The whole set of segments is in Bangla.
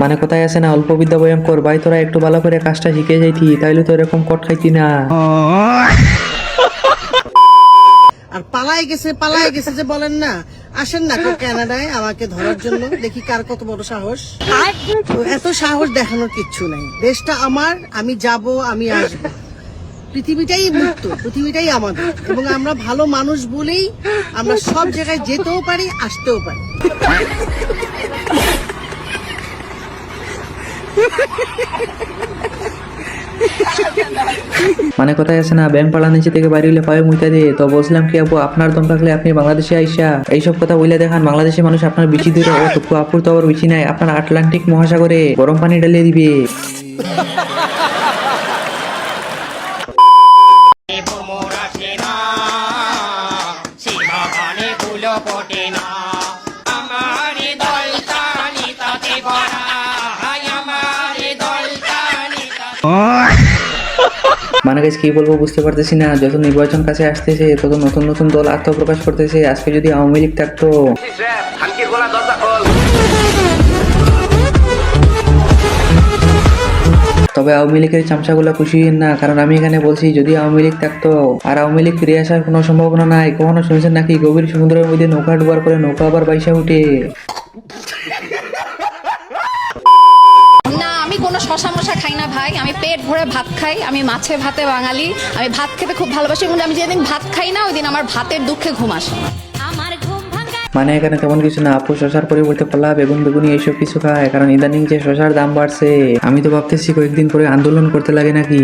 মানে কোথায় আছে না অল্প বিদ্যা ভয়ঙ্কর ভাই, তোরা একটু ভালো করে কাজটা শিখে যাইতি তাইলে তো এরকম কট খাইতি না। আর পালাই গেছে যে বলেন না, আসেন না কানাডায় আমাকে ধরার জন্য, দেখি কার কত বড় সাহস। তো এত সাহস দেখানোর কিচ্ছু নাই, দেশটা আমার, আমি যাব, আমি আসবো, পৃথিবীটাই মুক্ত, পৃথিবীটাই আমাদের, এবং আমরা ভালো মানুষ বলেই আমরা সব জায়গায় যেতেও পারি, আসতেও পারি। মানে কোথায় আছে না ব্যাংক পাড়া নিচে থেকে বাড়ি হইলে পায়ে মুইতা দে। তো বলছিলাম কি আপু, আপনার দম থাকলে আপনি বাংলাদেশে আইসা এইসব কথা বলে দেখান, বাংলাদেশের মানুষ আপনার বিচি দূরে অতটুকু আপুর তো আবার বিচি নাই, আপনার আটলান্টিক মহাসাগরে গরম পানি ঢালিয়ে দিবে। মানে গাইস কি বলবো বুঝতে পারতেছি না, যত নির্বাচন কাছে আসতেছে তত নতুন নতুন দল আত্মপ্রকাশ করতেছে। আজকে যদি আওয়ামী লীগ থাকতো, তবে আওয়ামী লীগের চামচাগুলো খুশি না, কারণ আমি এখানে বলছি যদি আওয়ামী লীগ থাকতো আর আওয়ামী লীগ ফিরে আসার কোনো সম্ভাবনা নাই। কখনো শুনছেন নাকি গভীর সমুদ্রের মধ্যে নৌকা ডুবার করে নৌকা আবার বাইসা উঠে? না, আমি কোনো শশা মশা খাই না ভাই, আমি পেট ভরে ভাত খাই, আমি মাছে ভাতে বাঙালি, আমি ভাত খেতে খুব ভালোবাসি, এবং আমি যেদিন ভাত খাই না ওই দিন আমার ভাতের দুঃখে ঘুম আসে। মানে এখানে তেমন কিছু না, আপু শশার পরিবর্তে কলা বেগুন বেগুনি এইসব কিছু খায়, কারণ ইদানিং যে শশার দাম বাড়ছে, আমি তো ভাবতেছি কয়েকদিন পরে আন্দোলন করতে লাগে নাকি।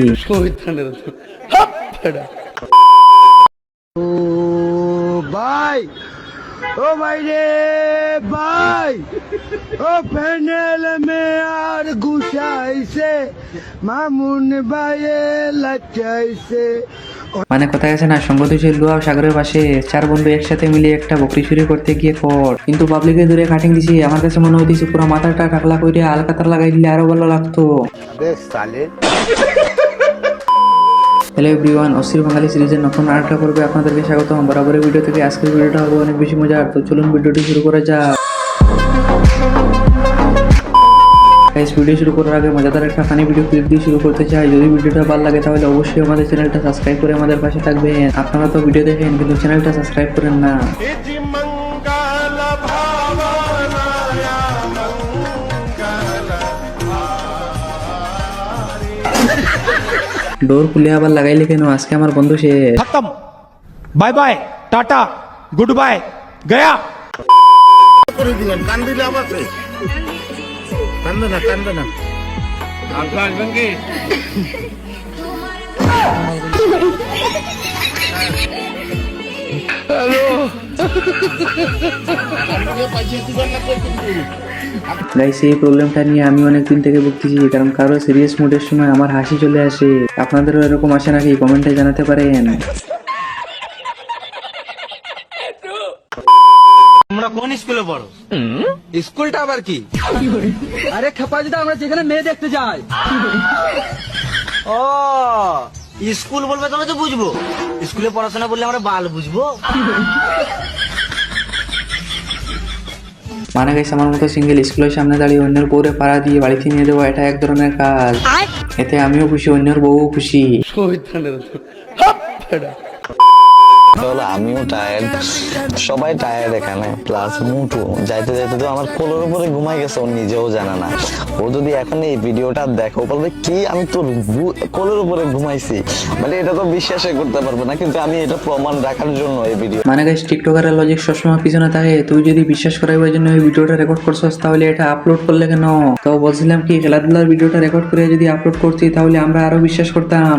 ओ भाई रे भाई ओ पैनल में यार गुसाई से मामून भाई लचाई से। মানে কোথায় আছে না সংগঠনশীল লুয়া সাগরের পাশে চার বন্ধু একসাথে মিলে একটা বকরি চুরি করতে গিয়ে কর, কিন্তু পাবলিকের দূরে কাটিং দিছি। আমার কাছে মনে হইতেছে পুরো মাথাটা টাকলা করে আলকাতার লাগাই দিলে আরো ভালো লাগতো। হ্যালো এভরিওয়ান, অস্থির বাঙালি সিরিজের নতুন আরেকটা পর্বে আপনাদেরকে স্বাগতম। বরাবরের ভিডিও থেকে আজকের ভিডিওটা হবে অনেক বেশি মজার, তো চলুন ভিডিওটি শুরু করা যাক। গাইস, ভিডিও শুরু করার আগে মজাদার একটা ফানি ভিডিও ক্লিপ দিয়ে শুরু করতে চাই। যদি ভিডিওটা ভালো লাগে তাহলে অবশ্যই আমাদের চ্যানেলটা সাবস্ক্রাইব করে আমাদের পাশে থাকবেন। আপনারা তো ভিডিও দেখেন কিন্তু চ্যানেলটা সাবস্ক্রাইব করেন না। ডোর খুলে আবার লাগাইলে কেন? আজকে আমার বন্ধু সে खत्म, bye bye tata goodbye गया। করে দিলেন কান দিলে আবার কান্দে না আপনার আসবেন কি? গাইস, এই প্রবলেমটা নিয়ে আমি অনেকদিন থেকে ভুগতেছি, কারণ কারো সিরিয়াস মুডের সময় আমার হাসি চলে আসে। আপনাদেরও এরকম আসে নাকি? কমেন্টে জানাতে পারেন। তোমরা কোন স্কুলে পড়ো? স্কুলটা আবার কি? আরে খেপাজিদা, আমরা যেখানে মেয়ে দেখতে যাই। ও স্কুল বলবে তবে তো বুঝবো, স্কুলে পড়াশোনা বললে আমরা বাল বুঝবো। মানে গাইস, আমার মতো সিঙ্গেল স্কুলের সামনে দাঁড়িয়ে অন্যের বউরে পাড়া দিয়ে বাড়িতে নিয়ে দেবো, এটা এক ধরনের কাজ। এতে আমিও খুশি, অন্যের বউও খুশি। তাহলে আমিও টায়ার্ড, সবাই টায়ার্ড এখানে, প্লাস মুটু যাইতে যাইতে তো আমার কোলের উপরে ঘুমাই গেছে, ও নিজেও জানে না। ও যদি এখন এই ভিডিওটা দেখো বলবে কি আমি তোর কোলের উপরে ঘুমাইছি, মানে এটা তো বিশ্বাসই করতে পারবে না, কিন্তু আমি এটা প্রমাণ রাখার জন্য এই ভিডিও। মানে গাইস, টিকটকারের লজিক সবসময় পিছনে থাকে। তুই যদি বিশ্বাস করাইবার জন্য এই ভিডিওটা রেকর্ড করছস তাহলে এটা আপলোড করলে কেন? তো বলছিলাম কি, খেলাধুলার ভিডিওটা রেকর্ড করে যদি আপলোড করছি তাহলে আমরা আরো বিশ্বাস করতাম।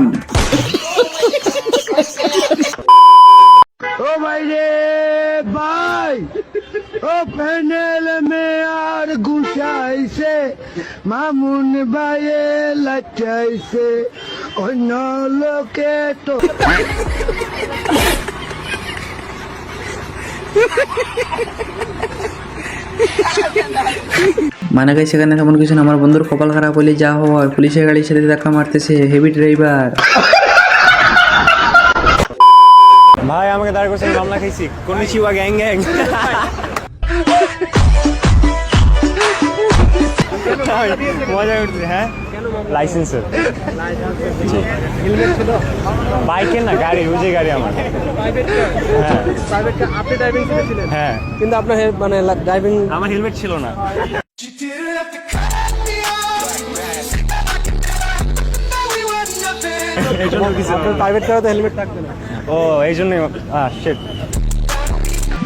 ओ भाई रे भाई ओ पैनल में यार गुसाई से मामून भाई लचाई से অন্য লোকে তো। মানে গাইস, সেখানে তেমন কিছু না, আমার বন্ধুর কপাল খারাপ হলে যা হয়, পুলিশের গাড়ির সাথে ধাক্কা মারতেছে, হেভি ড্রাইভার। ভাই আমাকে দাঁড় করছেন, মামলা খাইছি, কোন শিবা গ্যাং গ্যাং। মজা করছে হ্যাঁ লাইসেন্সের বাইকের না গাড়ি ওই যে গাড়ি আমার হ্যাঁ কিন্তু আপনার মানে ড্রাইভিং আমার হেলমেট ছিল না প্রাইভেট কারে তো হেলমেট থাকবে না। ও এই জন্যই শিট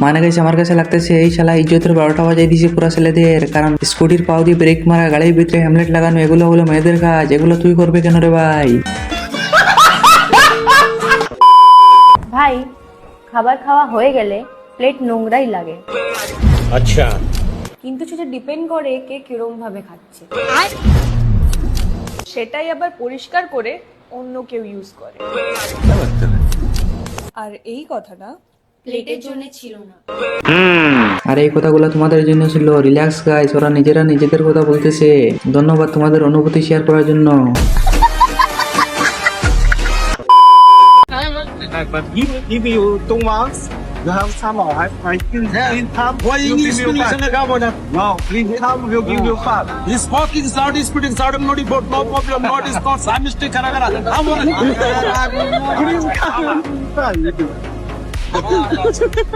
মানে গেছে আমার কাছে লাগতেছে এই শালা ইজ্জতের 12টা বাজাই দিয়েছে পুরা ছেলেদের, কারণ স্কুটির পাও দিয়ে ব্রেক মারা, গাড়ির ভিতরে হেলমেট লাগানো, এগুলো হলো মেয়েদের কাজ। এগুলো তুই করবে কেন রে ভাই? ভাই খাবার খাওয়া হয়ে গেলে প্লেট নোংরাই লাগে। আচ্ছা, কিন্তু সেটা ডিপেন্ড করে কে কিরম ভাবে খাচ্ছে, সেটাই আবার পরিষ্কার করে অন্য কেউ ইউজ করে। আর এই কথাটা প্লেটের জন্য ছিল না। আর এই কথাগুলো তোমাদের জন্য ছিল। রিল্যাক্স গাইস, ওরা নিজেরা নিজেদের কথা বলতেছে। ধন্যবাদ তোমাদের অনুভূতি শেয়ার করার জন্য।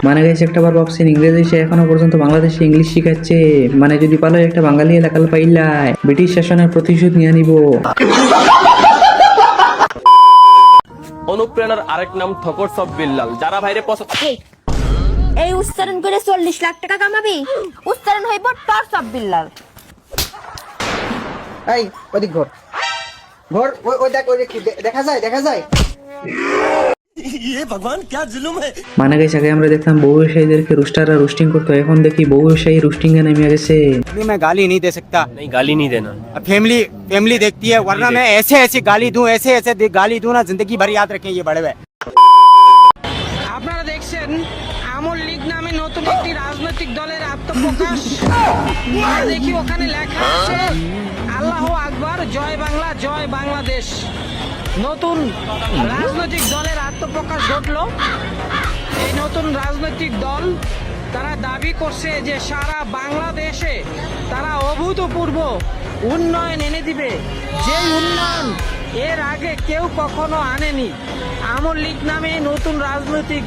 মানে গেছে একটা বার ভাবছেন ইংরেজি সে এখনো পর্যন্ত বাংলাদেশে ইংলিশ শিখাচ্ছে। মানে যদি পালো একটা বাঙালি এলাকাল পাইলাই, ব্রিটিশ শাসনের প্রতিশোধ নিয়ে নিব। অনুপ্রেরণার আরেক নাম ঠকর সব বিল্লাল, যারা ভাইরে পছন্দ। এই উচ্চারণ করে 40 লাখ টাকা কামাবি, উচ্চারণ হইব টর সব বিল্লাল। এই ওদিক ঘর ঘর, ওই দেখ, ওই দেখা যায়, দেখা যায়। মানে গেছে আগে আমরা দেখতাম বহু ব্যবসায়ীদেরকে রুস্টাররা রুস্টিং করতো, এখন দেখি বহু ব্যবসায়ী রুস্টিং এ নেমে গেছে। मैं गाली नहीं दे सकता। नहीं गाली नहीं देना। फैमिली देखती है, वरना मैं ऐसे गाली दूं, ऐसे गाली दूं ना, जिंदगी भर याद रखें ये बड़े भाई। আপনারা দেখছেন আমল লীগ নামে নতুন একটি রাজনৈতিক দলের আত্মপ্রকাশ। আর দেখি ওখানে লেখা আছে আল্লাহু আকবার, জয় বাংলা, জয় বাংলাদেশ। নতুন রাজনৈতিক দলের আত্মপ্রকাশ ঘটলো। এই নতুন রাজনৈতিক দল তারা দাবি করছে যে সারা বাংলাদেশে তারা অভূতপূর্ব উন্নয়ন এনে দিবে, যে উন্নয়ন এর আগে কেউ কখনো আনেনি। আমল লীগ নামে নতুন রাজনৈতিক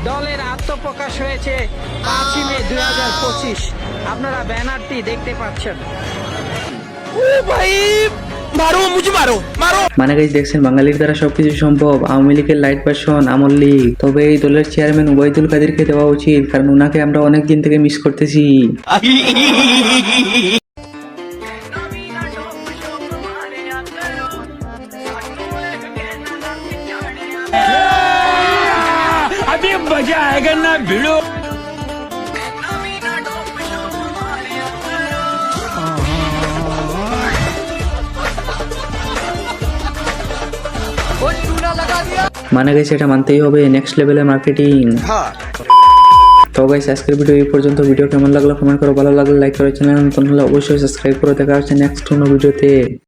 দলের আত্মপ্রকাশ হয়েছে 5 মে 2025। আপনারা ব্যানারটি দেখতে পাচ্ছেন। মানে গাইস দেখছেন বাঙালির দ্বারা সবকিছু সম্ভব। আওয়ামী লীগের লাইট ভার্সন আমল লীগ। তবে এই দলের চেয়ারম্যান ওবায়দুল কাদেরকে দেওয়া উচিত, কারণ ওনাকে আমরা অনেক দিন থেকে মিস করতেছি। अभी मजा आएगा ना भिड़ो। মানে গাইস এটা মানতেই হবে, নেক্সট লেভেলের মার্কেটিং। তো গাইস আজকের ভিডিও এই পর্যন্ত। ভিডিও কেমন লাগলো কমেন্ট করো, ভালো লাগলে লাইক করো, চ্যানেল নতুন হলে অবশ্যই সাবস্ক্রাইব করো। দেখা হচ্ছে নেক্সট কোনো ভিডিওতে।